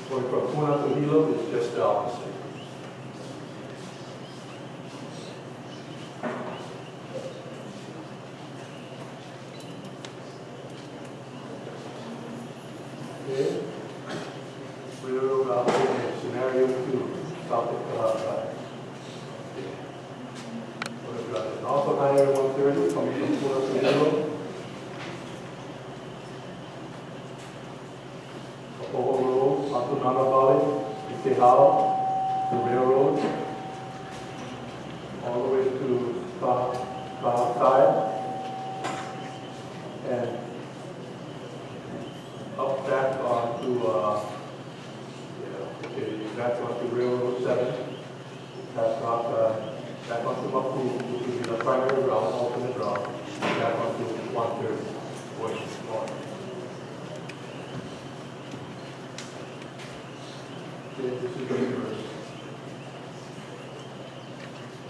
Going from Puna to Hilo is just the opposite. Okay. Railroad option scenario 2, south of Kalahari. Also Highway 130 coming from Puna to Hilo. Oho Road, onto Nana Valley, Ikehao, the railroad, all the way to Kahakai, and up back onto, back onto Railroad 7, back onto Mapu, which would be the primary route, alternate route, back onto 130, going north. Okay, this is the reverse.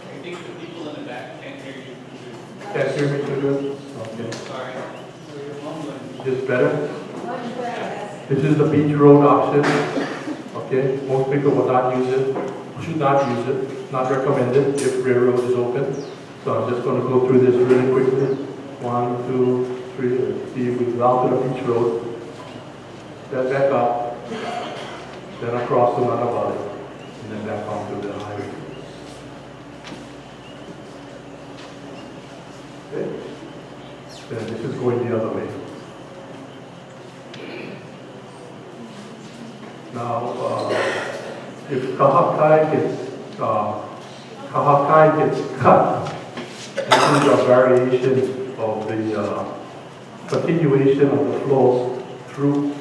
I think the people in the back can't hear you. Can't hear me too good? Okay. Sorry. So you're mumbling. Is this better? This is the beach road option. Okay, most people will not use it, should not use it, not recommended if railroad is open. So I'm just going to go through this really quickly. 1, 2, 3. See, we go out to the beach road, then back up, then across to Nana Valley, and then back onto the highway. Okay. Then this is going the other way. Now, if Kahakai gets cut, this is a variation of the continuation of the flow through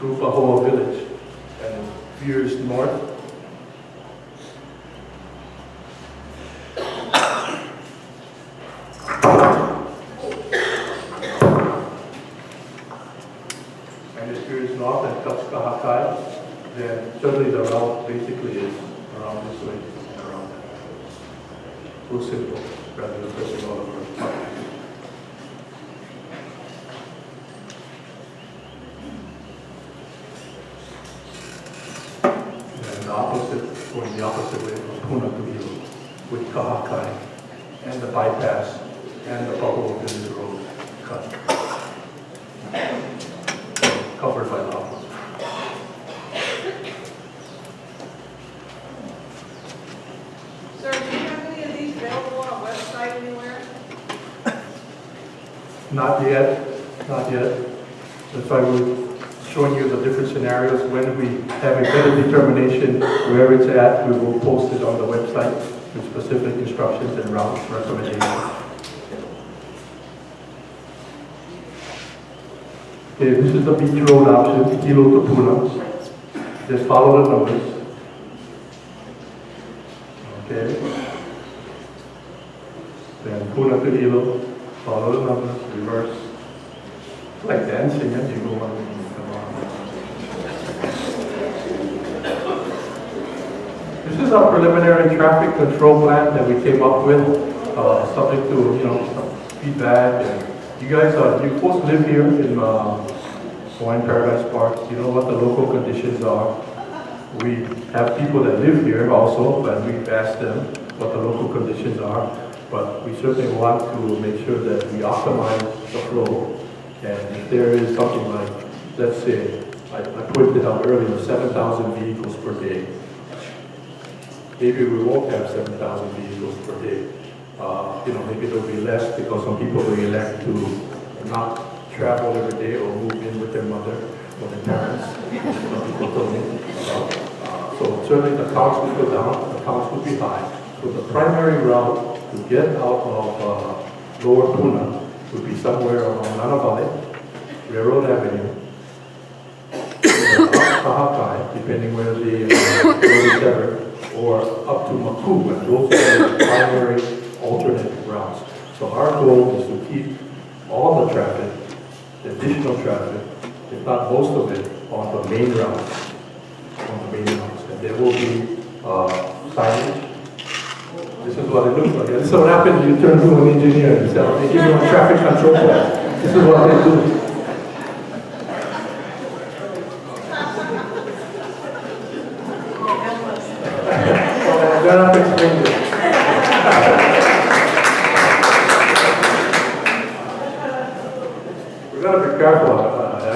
Pahoa Village and veers north. And it veers north and cuts Kahakai, then certainly the route basically is around this way and around that. Real simple, rather than pressing all over. Going the opposite way from Puna to Hilo with Kahakai and the bypass and the Pahoa Village Road cut. Covered by the opposite. Sir, do you have any of these available on a website anywhere? Not yet, not yet. That's why we're showing you the different scenarios. When we have a better determination where it's at, we will post it on the website with specific instructions and route recommendations. Okay, this is the beach road option, Hilo to Puna. Just follow the numbers. Okay. Then Puna to Hilo, follow the numbers, reverse. It's like dancing, and you go on. This is our preliminary traffic control plan that we came up with, subject to some feedback. And you guys you folks live here in Hawaiian Paradise Park. You know what the local conditions are. We have people that live here also, but we've asked them what the local conditions are. But we certainly want to make sure that we optimize the flow. And if there is something like, let's say, I pointed out earlier, 7,000 vehicles per day. Maybe we won't have 7,000 vehicles per day. Maybe there'll be less because some people will elect to not travel every day or move in with their mother or their parents. Some people told me. So certainly the counts would go down, the counts would be high. So the primary route to get out of Lower Puna would be somewhere along Nana Valley, Railroad Avenue, Kahakai, depending where the road is ever, or up to Maku, and those are the primary alternate routes. So our goal is to keep all the traffic, the additional traffic, if not most of it, on the main routes. And there will be signage. This is what it looks like. This is what happens when you turn to an engineer and say, they give you a traffic control plan. This is what they do. I'm gonna have to explain this. We're gonna be careful. I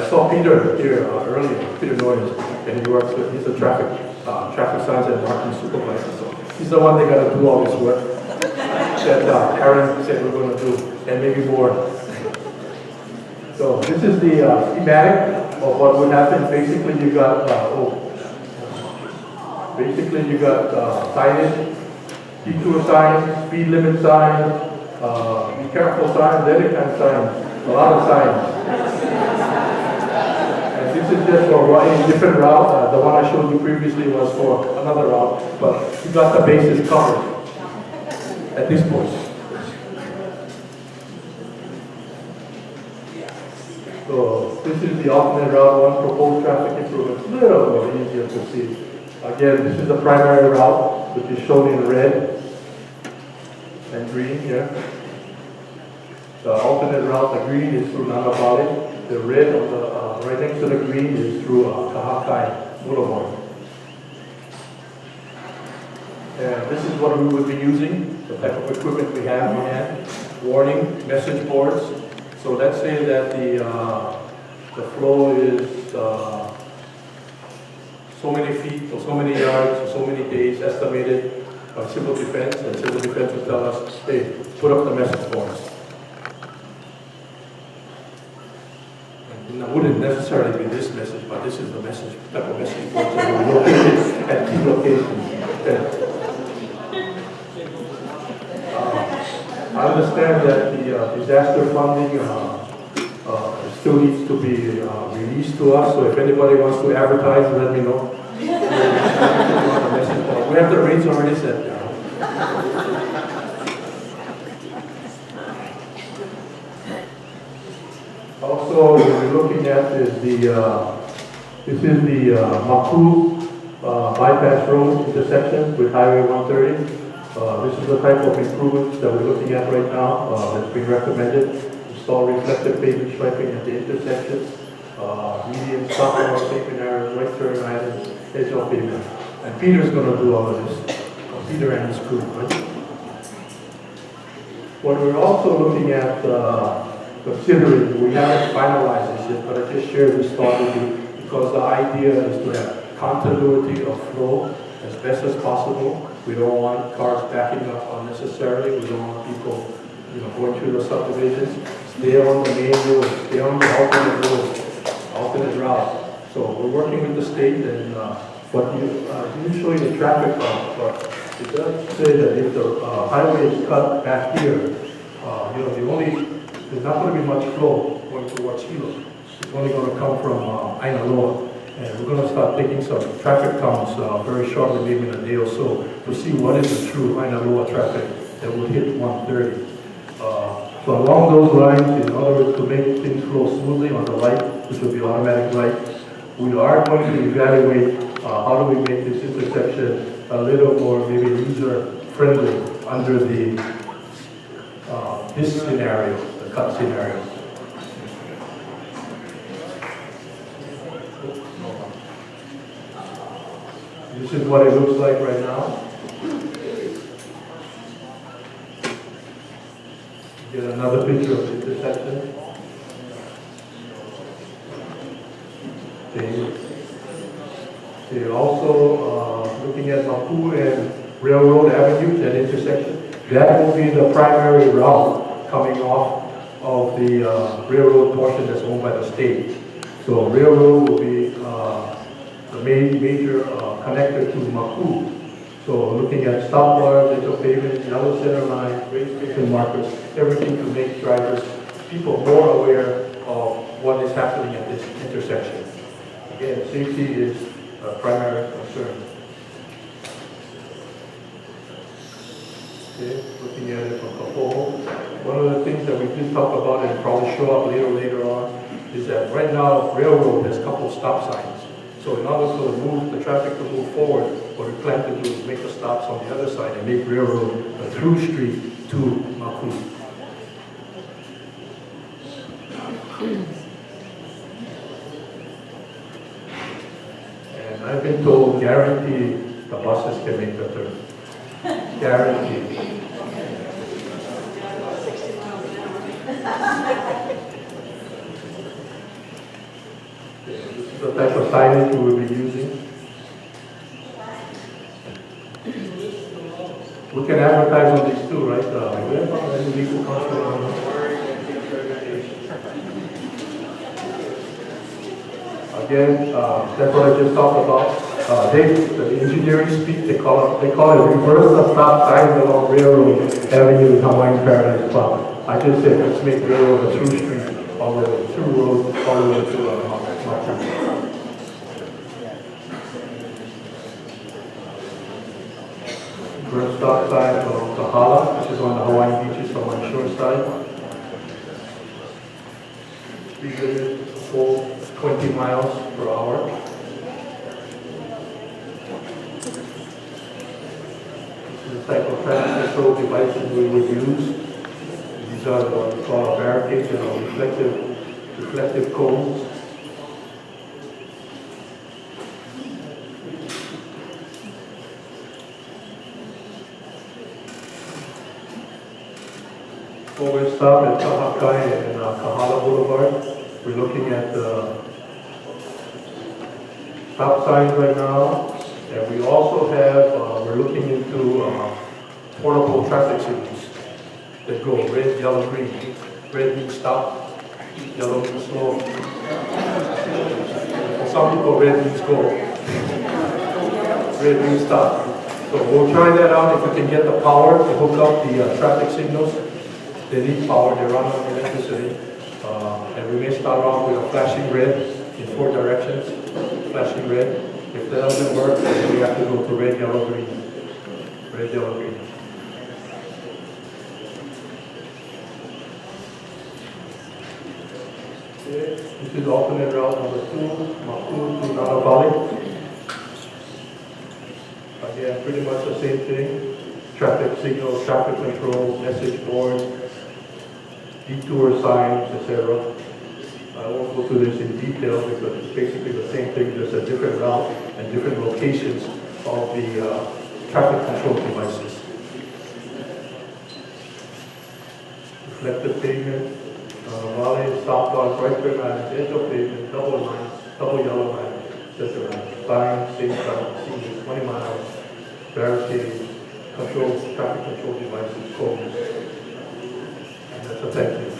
saw Peter here earlier, Peter Noyes, and he works with, he's a traffic signs and marking supervisor. So he's the one that gotta do all this work that Aaron said we're gonna do, and maybe more. So this is the schematic of what would happen. Basically, you got signage, detour signs, speed limit signs, be careful signs, any kind of signs, a lot of signs. And this is just for a different route. The one I showed you previously was for another route, but you got the bases covered at this point. So this is the alternate route one, proposed traffic improvements, a little more easier to see. Again, this is the primary route, which is shown in red and green here. The alternate route, the green is through Nanabali. The red on the right next to the green is through Kahakai Boulevard. And this is what we would be using, the type of equipment we have in hand. Warning, message boards. So let's say that the flow is so many feet or so many yards or so many days estimated by civil defense, and civil defense will tell us, hey, put up the message boards. And it wouldn't necessarily be this message, but this is the message, type of message boards that are located at key locations. I understand that the disaster funding still needs to be released to us, so if anybody wants to advertise, let me know. We have the rates already set down. Also, what we're looking at is this is the Maku bypass road intersection with Highway 130. This is the type of improvements that we're looking at right now that's been recommended. Install reflective pavement striping at the intersection, median stop and pavement areas, right turn items, edge of pavement. And Peter's going to do all of this. Peter and his crew, right? What we're also looking at, considering, we haven't finalized this yet, but I just shared this thought with you because the idea is to have continuity of flow as best as possible. We don't want cars backing up unnecessarily. We don't want people, going through the subdivisions. Stay on the main road. Stay on the alternate road, alternate route. So we're working with the state, and usually the traffic comes, but it does say that if the highway is cut back here, there's not going to be much flow going towards Hilo. It's only going to come from Ainaloa. And we're going to start taking some traffic counts very shortly, maybe in a day or so, to see what is the true Ainaloa traffic that would hit 130. So along those lines, in other words, to make things flow smoothly on the light, which will be automatic light, we are going to evaluate how do we make this intersection a little more maybe user-friendly under this scenario, the cut scenario. This is what it looks like right now. Get another picture of the intersection. Okay. Also looking at Mapu and Railroad Avenue, that intersection. That will be the primary route coming off of the railroad portion that's owned by the state. So railroad will be the major connector to Mapu. So looking at stop bars, edge of pavement, yellow center line, grade station markers, everything to make people more aware of what is happening at this intersection. Again, safety is a primary concern. Okay, looking at it from Kapoho. One of the things that we did talk about and probably show up later on is that right now railroad has a couple of stop signs. So in order to move the traffic to move forward, what we plan to do is make the stops on the other side and make railroad a through street to Maku. I've been told, guaranteed, the buses can make the turn. Guaranteed. This is the type of signage we will be using. We can advertise on these too, right? We have any legal counsel on that. Again, that's what I just talked about. The engineering speak, they call it reverse the stop signs along Railroad Avenue in Hawaiian Paradise Club. I just said let's make Railroad a through street, all the way through road, all the way to Machu. Reverse stop sign along Kahala, which is on the Hawaiian beaches on my shore side. Speed limit full 20 miles per hour. This is the type of traffic control devices we would use. These are what we call barricades and reflective cones. Forward stop at Kahakai and Kahala Boulevard. We're looking at the stop signs right now, and we also have, we're looking into portable traffic signals that go red, yellow, green. Red means stop, yellow means slow. For some people, red means go. Red means stop. So we'll try that out if we can get the power to hook up the traffic signals. They need power, they run on electricity. And we may start off with a flashing red in 4 directions, flashing red. If that doesn't work, then we have to go to red, yellow, green. Red, yellow, green. Okay. This is alternate route number 2, Maku to Nara Valley. Again, pretty much the same thing. Traffic signals, traffic control, message boards, detour signs, etc. I won't go through this in detail because it's basically the same thing, just a different route and different locations of the traffic control devices. Reflective pavement, valley, stop loss, right turn lines, edge of pavement, double lines, double yellow line, etc. Signs, safe route, signals, 20 miles, barricades, control, traffic control devices, codes. And that's a thank you.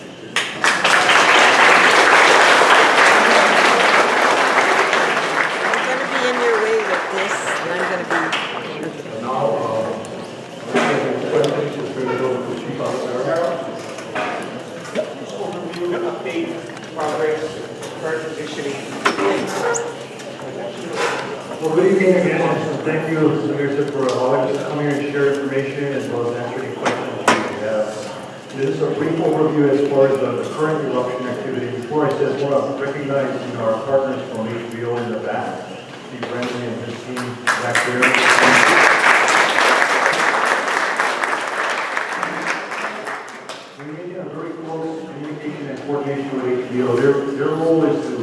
Well, good evening again, and thank you, Mr. Mayor, for allowing us to come here and share information as well as answer any questions you may have. This is a brief overview as far as the current eruption activity. Before I say, I want to recognize our partners from HBO in the back, Steve Brennan and his team back there. We maintain a very close communication and coordination with HBO. Their role is to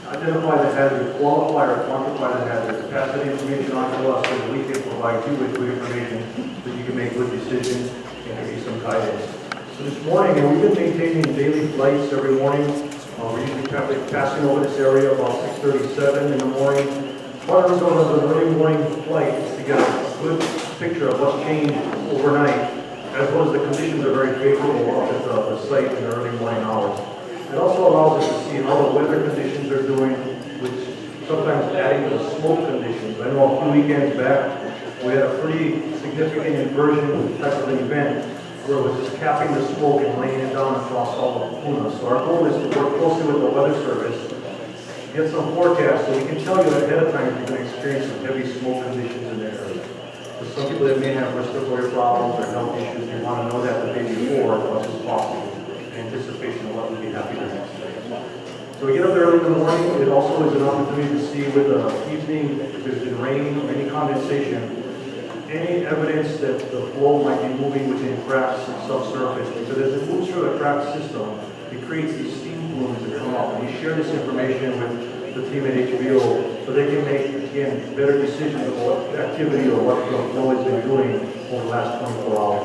identify the hazard, qualify or quantify the hazard, pass that information on to us so that we can provide you with good information so you can make good decisions and give you some guidance. So this morning, and we've been maintaining daily flights every morning. We're usually passing over this area about 6:37 in the morning. Part of the early morning flight is to get a good picture of what's changed overnight, as well as the conditions are very favorable up at the site in the early morning hours. It also allows us to see how the weather conditions are doing, which sometimes adding to the smoke conditions. I know a few weekends back, we had a pretty significant inversion type of an event where it was just capping the smoke and laying it down across all of Puna. So our goal is to work closely with the weather service, get some forecasts so we can tell you ahead of time if you're going to experience some heavy smoke conditions in the area. For some people that may have respiratory problems or health issues, we want to know that the day before as much as possible. Anticipation of what we'll be happy to next day. So we get up there early in the morning. It also is an opportunity to see with the evening, if there's been rain or any condensation, any evidence that the flow might be moving within cracks and subsurface. Because as it moves through a cracked system, it creates these steam plumes that come up. And we share this information with the team at HBO so they can make, again, better decisions of what activity or what the flow has been doing over the last 24 hours.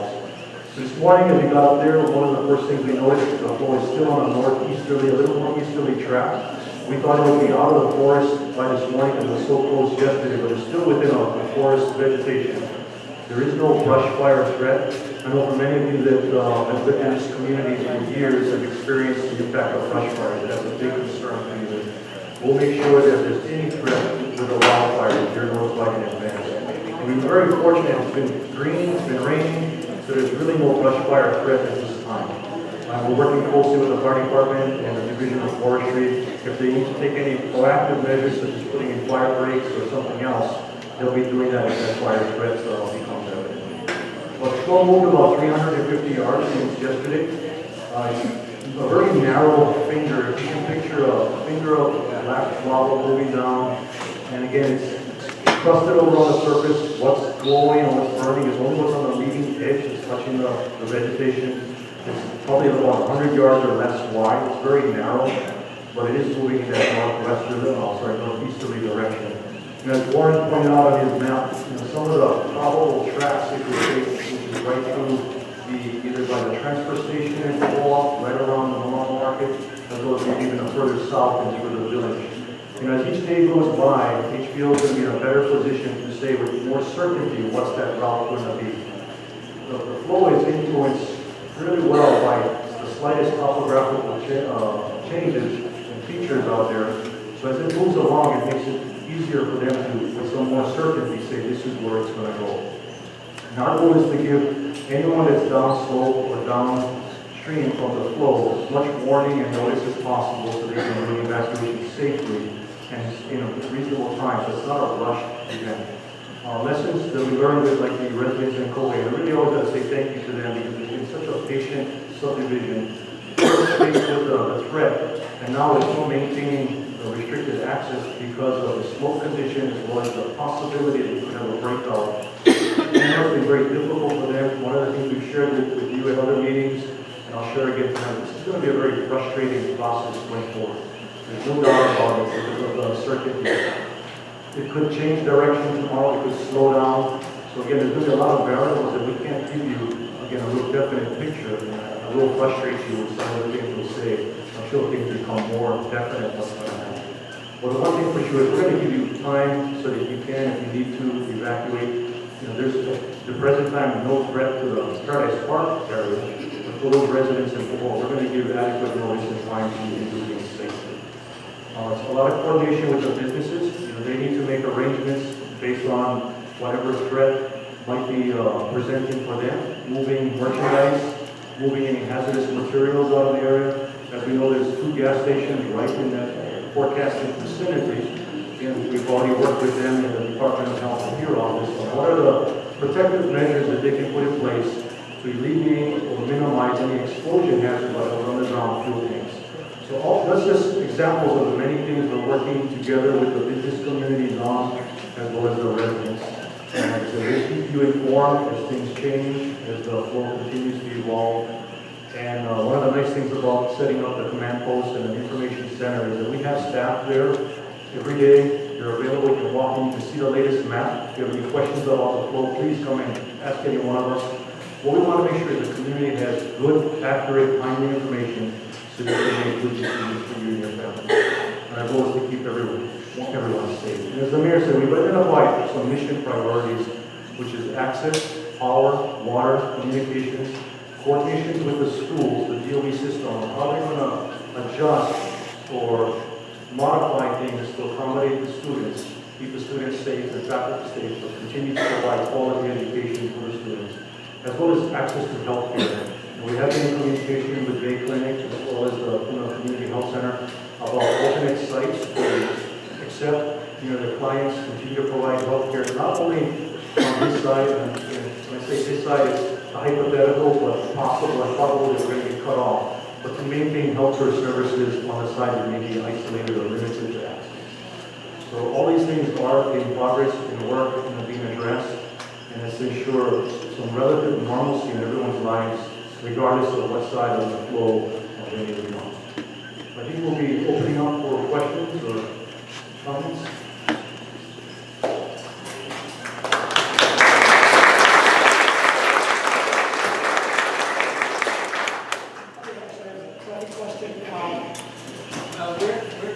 So this morning, as we got up there, one of the first things we noticed, the flow is still on a northeasterly, a little more easterly track. We thought it would be out of the forest by this morning because it was so close yesterday, but it's still within a forest vegetation. There is no brush fire threat. I know for many of you that have lived in this community for years have experienced the impact of brush fires. That's a big concern for you. We'll make sure that if there's any threat with a wildfire, you're notified in advance. And we're very fortunate. It's been green, it's been raining, so there's really no brush fire threat at this time. We're working closely with the fire department and the Division of Forestry. If they need to take any proactive measures, such as putting in fire breaks or something else, they'll be doing that if that fire threat becomes evident. Well, the flow moved about 350 yards since yesterday. A very narrow finger. If you can picture a finger of black lava moving down, and again, it's crusted over on the surface. What's glowing and what's burning is only what's on the leading edge that's touching the vegetation. It's probably about 100 yards or less wide. It's very narrow, but it is moving in that northeasterly direction. And as Warren pointed out on his map, some of the probable tracks it could take, which is right through either by the transfer station and co-op, right around the Malone Market, as well as maybe even further south into the village. As each day goes by, HBO is going to be in a better position to say with more certainty what's that route going to be. The flow is influenced really well by the slightest topographical changes and features out there. So as it moves along, it makes it easier for them to, with some more certainty, say this is where it's going to go. And our goal is to give anyone that's downslope or downstream from the flow as much warning and notice as possible so they can do the evacuation safely and in a reasonable time. So it's not a rush event. Lessons that we learned with like the residents in Kobe, I really always got to say thank you to them because it's been such a patient subdivision. First faced with the threat, and now it's still maintaining restricted access because of the smoke condition as well as the possibility that you could have a breakout. And it's been very difficult for them. One of the things we've shared with you at other meetings, and I'll share again tonight, this is going to be a very frustrating process going forward. There's no doubt about it because of the uncertainty. It could change direction tomorrow, it could slow down. So again, there's going to be a lot of variables that we can't give you, again, a real definite picture. And I will frustrate you with some of the things we'll say until things become more definite what's going to happen. Well, the one thing for sure is we're going to give you time so that you can, if you need to, evacuate. There's at the present time no threat to the Paradise Park area, but for those residents in Bohol, we're going to give adequate notice and time so you can do things safely. It's a lot of coordination with the businesses. They need to make arrangements based on whatever threat might be presenting for them, moving merchandise, moving any hazardous materials out of the area. As we know, there's 2 gas stations right in that forecasting vicinity. And we've already worked with them in the Department of Health here on this. What are the protective measures that they can put in place to alleviate or minimize any explosion hazards like those underground fuel tanks? So that's just examples of the many things we're working together with the business communities on, as well as the residents. And so we'll keep you informed as things change, as the flow continues to evolve. And one of the nice things about setting up the command post and an information center is that we have staff there every day. They're available. You can walk in, you can see the latest map. If you have any questions about the flow, please come and ask any one of us. What we want to make sure is the community has good, accurate, timely information so that they make good decisions for you and your family. And our goal is to keep everyone safe. And as the mayor said, we've identified some mission priorities, which is access, power, water, communications, coordination with the schools, the DOE system, how they're going to adjust or modify things to accommodate the students, keep the students safe, the faculty safe, but continue to provide quality education for the students, as well as access to health care. And we have been in communication with Bay Clinic as well as the Community Health Center about alternate sites to accept their clients, continue to provide health care, not only on this side, and when I say this side, it's hypothetical, but possible and probable that we're going to get cut off, but to maintain healthcare services on the side that may be isolated or limited to access. So all these things are in progress, in work, and being addressed, and it's to ensure some relative normalcy in everyone's lives, regardless of what side of the flow of any of them. I think we'll be opening up for questions or Comments?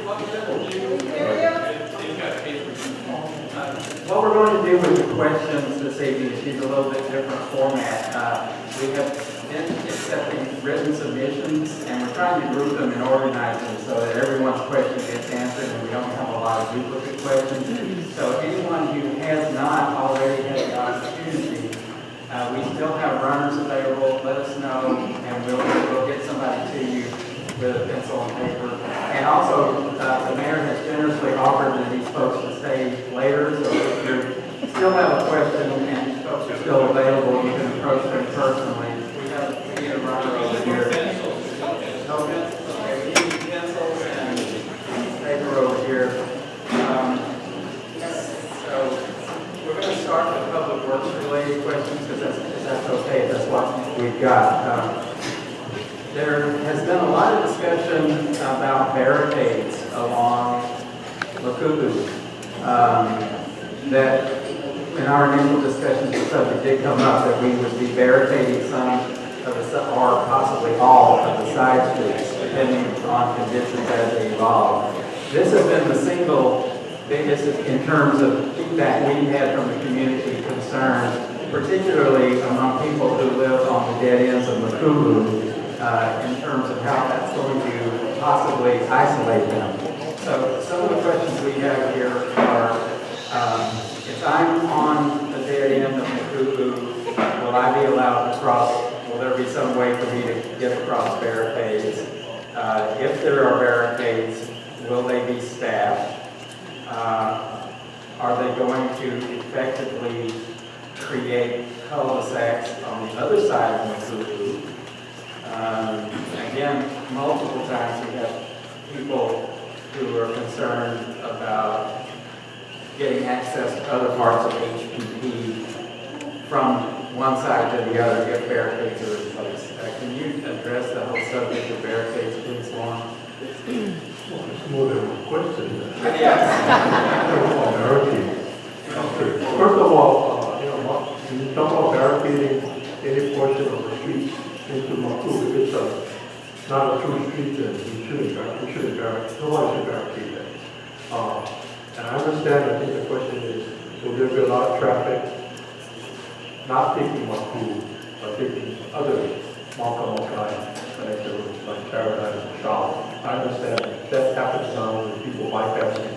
What level do you? They've got papers. What we're going to do with the questions this evening is use a little bit different format. We have been accepting written submissions, and we're trying to group them and organize them so that everyone's question gets answered and we don't have a lot of duplicate questions. So anyone who has not already had the opportunity, we still have runners available. Let us know, and we'll get somebody to you with a pencil and paper. And also, the mayor has generously offered to these folks to stay later, so if you still have a question and folks are still available, you can approach them personally. We need a runner over here. No pencils? Okay, we need pencils and paper over here. So we're going to start with public works related questions, because that's okay, that's what we've got. There has been a lot of discussion about barricades along Makubu. That in our initial discussions, the subject did come up that we would be barricading some of the, or possibly all of the side streets, depending on conditions as they evolve. This has been the single biggest in terms of feedback we've had from the community concerns, particularly among people who live on the dead ends of Makubu. In terms of how that's going to possibly isolate them. So some of the questions we have here are, if I'm on the dead end of Makubu, will I be allowed to cross? Will there be some way for me to get across barricades? If there are barricades, will they be staffed? Are they going to effectively create cul-de-sacs on the other side of Makubu? Again, multiple times we have people who are concerned about getting access to other parts of HPP from one side to the other if barricades are in place. Can you address the whole subject of barricades, please, Lauren? Well, it's more than a question. Yes. Barricades. First of all, when you talk about barricading any portion of the street into Makubu, if it's not a true street, then we shouldn't barricade. Nobody should barricade that. And I understand, I think the question is, will there be a lot of traffic not taking Makubu, but taking other Makamokai connected routes like Paradise and Shaw? I understand that happens now when people bypassing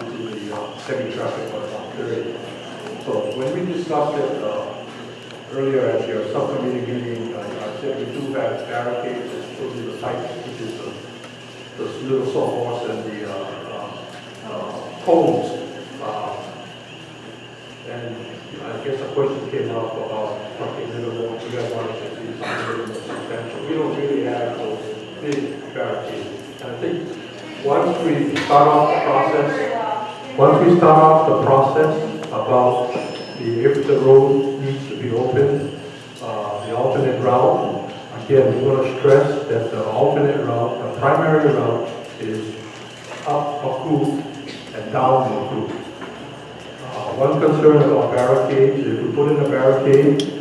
into the heavy traffic on 130. So when we discussed it earlier at your subcommittee meeting, I said we do have barricades, especially the pipe, which is the little sawhorse and the poles. And I guess the question came up about something a little more, you guys wanted to see something a little more substantial. We don't really have those big barricades. And I think once we start off the process about if the road needs to be open, the alternate route, again, we're going to stress that the alternate route, the primary route is up Makubu and down Makubu. One concern about barricades, if we put in a barricade,